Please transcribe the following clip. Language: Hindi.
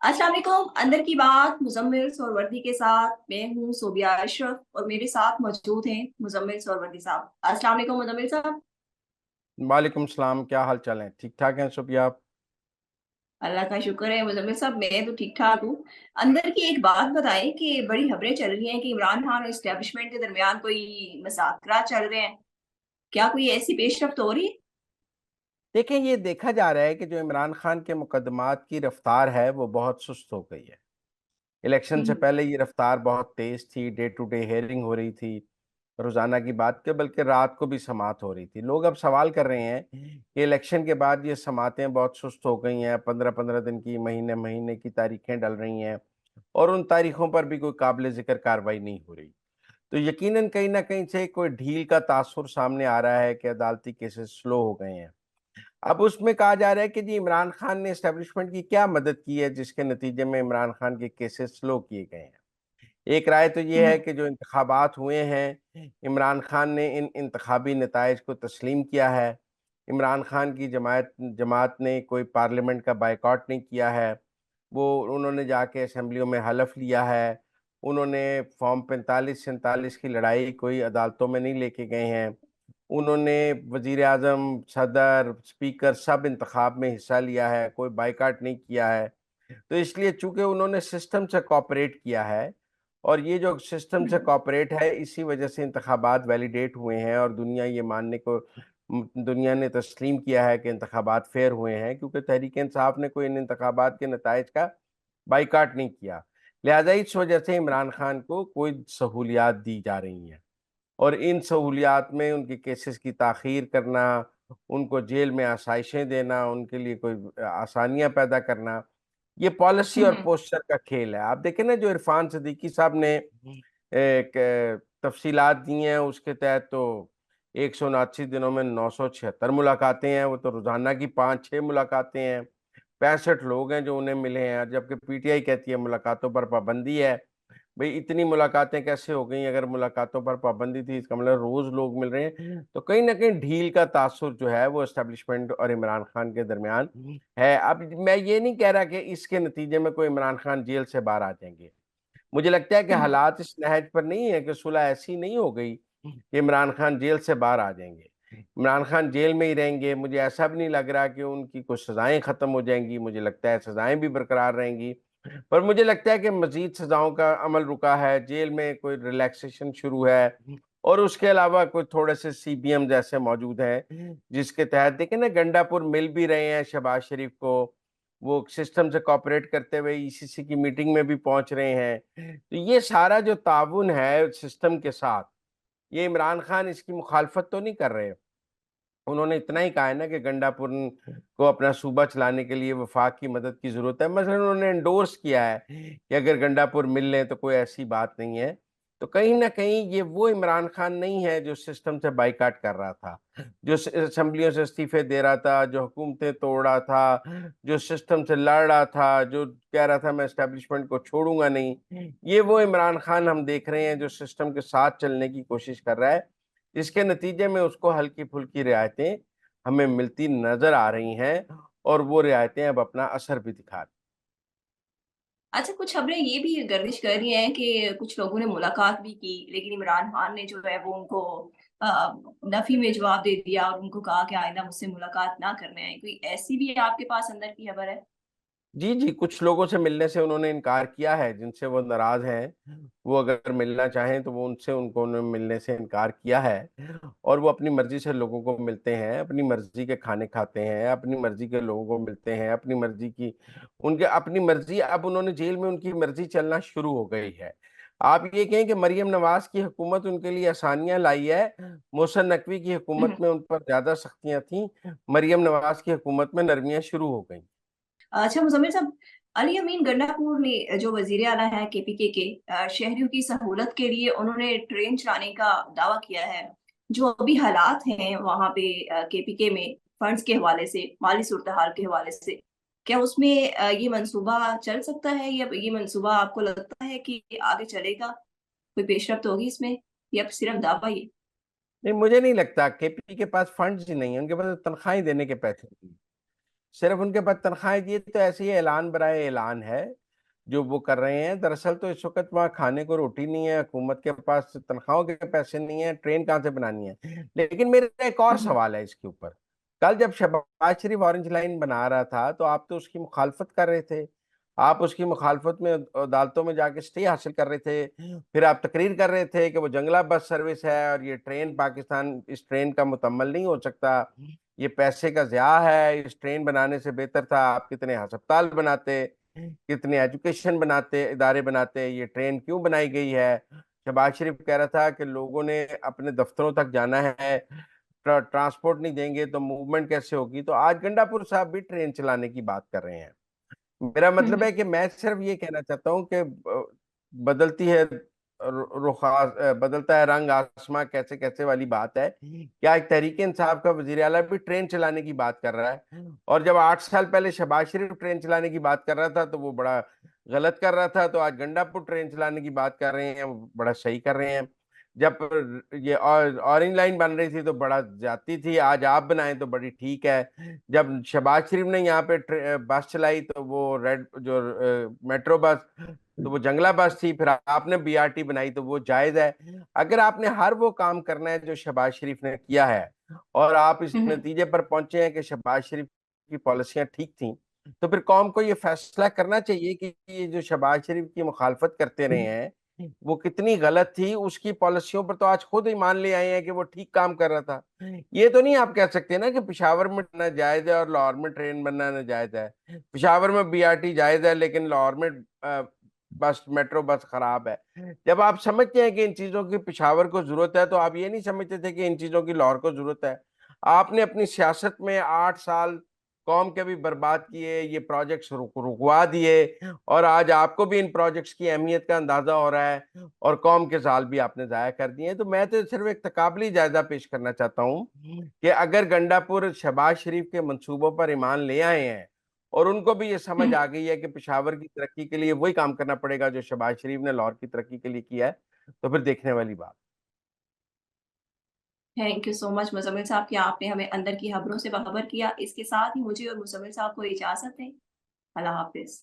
अस्सलाम वालेकुम। अंदर की बात मुजम्मिल सोरवर्दी के साथ मैं हूँ सोबिया अशरफ और मेरे साथ मौजूद हैं मुजम्मिल सोरवर्दी साहब। अस्सलाम वालेकुम मुजम्मिल साहब। वालेकुम सलाम। क्या हाल चाल है? ठीक ठाक हैं सब? आप? अल्लाह का शुक्र है मुजम्मिल साहब, मैं तो ठीक ठाक हूँ। अंदर की एक बात बताएं कि बड़ी खबरें चल रही हैं कि इमरान खान और इस्टेब्लिशमेंट के दरमियान कोई मज़ाकरात चल रहे हैं। क्या कोई ऐसी पेशरफ्त हो रही है? देखें, ये देखा जा रहा है कि जो इमरान खान के मुकदमात की रफ्तार है वो बहुत सुस्त हो गई है। इलेक्शन से हम्म। पहले ये रफ्तार बहुत तेज थी, डे टू डे हेयरिंग हो रही थी, रोजाना की बात के बल्कि रात को भी समात हो रही थी। लोग अब सवाल कर रहे हैं कि इलेक्शन के बाद ये समातें बहुत सुस्त हो गई हैं, 15-15 दिन की, महीने महीने की तारीखें डल रही हैं और उन तारीखों पर भी कोई काबिल जिक्र कार्रवाई नहीं हो रही। तो यकीनन कहीं न कहीं से कोई ढील का तासुर सामने आ रहा है कि अदालती केसेस स्लो हो गए हैं। अब उसमें कहा जा रहा है कि जी इमरान खान ने एस्टेब्लिशमेंट की क्या मदद की है जिसके नतीजे में इमरान खान के केसेस स्लो किए गए हैं। एक राय तो ये हम्म। है कि जो इंतखाबात हुए हैं, इमरान खान ने इन इंतखाबी नताइज को तस्लीम किया है। इमरान खान की जमात जमात ने कोई पार्लियामेंट का बायकॉट नहीं किया है। वो उन्होंने जाके असेंबलियों में हलफ लिया है। उन्होंने फॉर्म 45-47 की लड़ाई कोई अदालतों में नहीं लेके गए हैं। उन्होंने वज़ीर-ए-आज़म, सदर, स्पीकर सब इंतखाब में हिस्सा लिया है, कोई बायकॉट नहीं किया है। तो इसलिए चूँकि उन्होंने सिस्टम से कोऑपरेट किया है और ये जो सिस्टम से हम्म। कोऑपरेट है, इसी वजह से इंतखाबात वैलिडेट हुए हैं और दुनिया ने तस्लीम किया है कि इंतखाबात फेयर हुए हैं, क्योंकि तहरीक-ए-इंसाफ ने कोई इन इंतखाबात के नताइज का बायकॉट नहीं किया। लिहाज़ा इस वजह से इमरान खान को कोई सहूलियात दी जा रही हैं और इन सहूलियात में उनके केसेस की ताख़ीर करना, उनको जेल में आसाइशें देना, उनके लिए कोई आसानियाँ पैदा करना, ये पॉलिसी और हम्म। पोस्चर का खेल है। आप देखें ना, जो इरफान सिद्दीकी साहब ने एक तफ़सीलात दी हैं, उसके तहत तो 179 दिनों में 976 मुलाकातें हैं, वो तो रोज़ाना की 5-6 मुलाकातें हैं। 65 लोग हैं जो उन्हें मिले हैं, जबकि पीटीआई कहती है मुलाकातों पर पाबंदी है। भई इतनी मुलाकातें कैसे हो गई? अगर मुलाकातों पर पाबंदी थी, इसका मतलब रोज़ लोग मिल रहे हैं। तो कहीं न कहीं ढील का तासुर जो है वो एस्टेब्लिशमेंट और इमरान खान के दरमियान है। अब मैं ये नहीं कह रहा कि इसके नतीजे में कोई इमरान खान जेल से बाहर आ जाएँगे। मुझे लगता है कि हम्म। हालात इस नहज पर नहीं है कि सुलह ऐसी नहीं हो गई कि इमरान खान जेल से बाहर आ जाएँगे। इमरान खान जेल में ही रहेंगे। मुझे ऐसा भी नहीं लग रहा कि उनकी कुछ सज़ाएँ ख़त्म हो जाएँगी। मुझे लगता है सज़ाएँ भी बरकरार रहेंगी। पर मुझे लगता है कि मज़ीद सज़ाओं का अमल रुका है, जेल में कोई रिलैक्सेशन शुरू है और उसके अलावा कोई थोड़े से सीबीएम जैसे मौजूद हैं, जिसके तहत देखिए ना, गंडापुर मिल भी रहे हैं शहबाज शरीफ को। वो सिस्टम से कोऑपरेट करते हुए ईसीसी की मीटिंग में भी पहुँच रहे हैं। तो ये सारा जो ताउन है सिस्टम के साथ, ये इमरान खान इसकी मुखालफत तो नहीं कर रहे। उन्होंने इतना ही कहा है ना कि गंडापुर को अपना सूबा चलाने के लिए वफाक की मदद की ज़रूरत है। मसलन उन्होंने एंडोर्स किया है कि अगर गंडापुर मिल लें तो कोई ऐसी बात नहीं है। तो कहीं न कहीं ये वो इमरान खान नहीं है जो सिस्टम से बायकॉट कर रहा था, जो असेंबलियों से इस्तीफ़े दे रहा था, जो हुकूमतें तोड़ रहा था, जो सिस्टम से लड़ रहा था, जो कह रहा था मैं एस्टेब्लिशमेंट को छोड़ूँगा नहीं। ये वो इमरान खान हम देख रहे हैं जो सिस्टम के साथ चलने की कोशिश कर रहा है। इसके नतीजे में उसको हल्की-फुल्की रियायतें हमें मिलती नज़र आ रही हैं और वो रियायतें अब अपना असर भी दिखा रही। अच्छा, कुछ खबरें ये भी गर्दिश कर रही हैं कि कुछ लोगों ने मुलाकात भी की, लेकिन इमरान खान ने जो है वो उनको नफ़ी में जवाब दे दिया और उनको कहा कि आइंदा मुझसे मुलाकात ना करने आएँ। कोई ऐसी भी आपके पास अंदर की खबर है? जी, जी, कुछ लोगों से मिलने से उन्होंने इनकार किया है, जिनसे वो नाराज़ हैं। वो अगर मिलना चाहें तो वो उनसे उनको उन्होंने मिलने से इनकार किया है और वो अपनी मर्ज़ी से लोगों को मिलते हैं, अपनी मर्ज़ी के खाने खाते हैं, अपनी मर्ज़ी के लोगों को मिलते हैं, अपनी मर्ज़ी। अब उन्होंने जेल में उनकी मर्ज़ी चलना शुरू हो गई है। आप ये कहें कि मरियम नवाज़ की हुकूमत उनके लिए आसानियाँ लाई है, मोहसिन नकवी की हुकूमत हुँ। में उन पर ज़्यादा सख्तियाँ थीं, मरियम नवाज़ की हुकूमत में नरमियाँ शुरू हो गईं। अच्छा मुज़म्मिल साहब, अली अमीन गंडापुर ने जो वज़ीर आला हैं केपीके के शहरियों की सहूलत के लिए उन्होंने ट्रेन चलाने का दावा किया है। जो अभी हालात हैं वहाँ पे केपीके में फंड्स के हवाले से, माली सूरत-हाल के हवाले से, क्या उसमें ये मंसूबा चल सकता है या ये मंसूबा आपको लगता है कि आगे चलेगा? कोई पेशरफ्त होगी इसमें या सिर्फ़ दावा ही है? नहीं, मुझे नहीं लगता। केपी के पास फंड्स ही नहीं है, उनके पास तो तनख्वाहें देने के पैसे नहीं हैं। सिर्फ उनके पास तनख्वाहें, ये तो ऐसे ही ऐलान बराए ऐलान है जो वो कर रहे हैं। दरअसल तो इस वक्त वहाँ खाने को रोटी नहीं है, हुकूमत के पास तनख्वाहों के पैसे नहीं है, ट्रेन कहाँ से बनानी है। लेकिन मेरा एक और हम्म। सवाल है इसके ऊपर। कल जब शहबाज शरीफ ऑरेंज लाइन बना रहा था तो आप तो उसकी मुखालफत कर रहे थे। आप उसकी मुखालफत में अदालतों में जाके स्टे हासिल कर रहे थे। फिर आप तकरीर कर रहे थे कि वो जंगला बस सर्विस है और ये ट्रेन पाकिस्तान इस ट्रेन का मुकम्मल नहीं हो सकता, ये पैसे का ज़िया है, इस ट्रेन बनाने से बेहतर था आप कितने अस्पताल बनाते, कितने एजुकेशन बनाते, इदारे बनाते, ये ट्रेन क्यों बनाई गई है। शहबाज शरीफ कह रहा था कि लोगों ने अपने दफ्तरों तक जाना है, ट्रांसपोर्ट नहीं देंगे तो मूवमेंट कैसे होगी। तो आज गंडापुर साहब भी ट्रेन चलाने की बात कर रहे हैं। मेरा मतलब हम्म। है कि मैं सिर्फ ये कहना चाहता हूँ कि बदलती है बदलता है रंग आसमां कैसे कैसे वाली बात है। क्या एक तहरीक इंसाफ का वजीर आला भी ट्रेन चलाने की बात कर रहा है, और जब 8 साल पहले शहबाज शरीफ ट्रेन चलाने की बात कर रहा था तो वो बड़ा गलत कर रहा था, तो आज गंडापुर ट्रेन चलाने की बात कर रहे हैं, वो बड़ा सही कर रहे हैं। जब ये ऑरेंज लाइन बन रही थी तो बड़ा ज्यादती थी, आज आप बनाएं तो बड़ी ठीक है। जब शहबाज शरीफ ने यहाँ पे बस चलाई तो वो रेड जो मेट्रो बस, तो वो जंगला बस थी। फिर आपने बीआरटी बनाई तो वो जायज है। अगर आपने हर वो काम करना है जो शहबाज शरीफ ने किया है और आप इस हम्म। नतीजे पर पहुंचे हैं कि शहबाज शरीफ की पॉलिसियां ठीक थी, तो फिर कौम को ये फैसला करना चाहिए कि ये जो शहबाज शरीफ की मुखालफत करते रहे हैं वो कितनी गलत थी। उसकी पॉलिसियों पर तो आज खुद ही मान ले आए हैं कि वो ठीक काम कर रहा था। ये तो नहीं आप कह सकते ना कि पेशावर में ना जायज है और लाहौर में ट्रेन बनना ना जायज है। पेशावर में बीआरटी जायज है लेकिन लाहौर में बस मेट्रो बस खराब है। जब आप समझते हैं कि इन चीजों की पेशावर को जरूरत है तो आप ये नहीं समझते थे कि इन चीजों की लाहौर को जरूरत है। आपने अपनी सियासत में 8 साल कौम के भी बर्बाद किए, ये प्रोजेक्ट्स रुकवा दिए, और आज आपको भी इन प्रोजेक्ट्स की अहमियत का अंदाजा हो रहा है और कौम के साल भी आपने जाया कर दिए। तो मैं तो सिर्फ एक तकाबली जायजा पेश करना चाहता हूँ कि अगर गंडापुर शहबाज शरीफ के मंसूबों पर ईमान ले आए हैं और उनको भी ये समझ आ गई है कि पेशावर की तरक्की के लिए वही काम करना पड़ेगा जो शहबाज शरीफ ने लाहौर की तरक्की के लिए किया है, तो फिर देखने वाली बात। Thank you so much Muzammil साहब कि आपने हमें अंदर की खबरों से बाखबर किया। इसके साथ ही मुझे और मुजम्मिल साहब को इजाजत दें। अल्लाह हाफिज।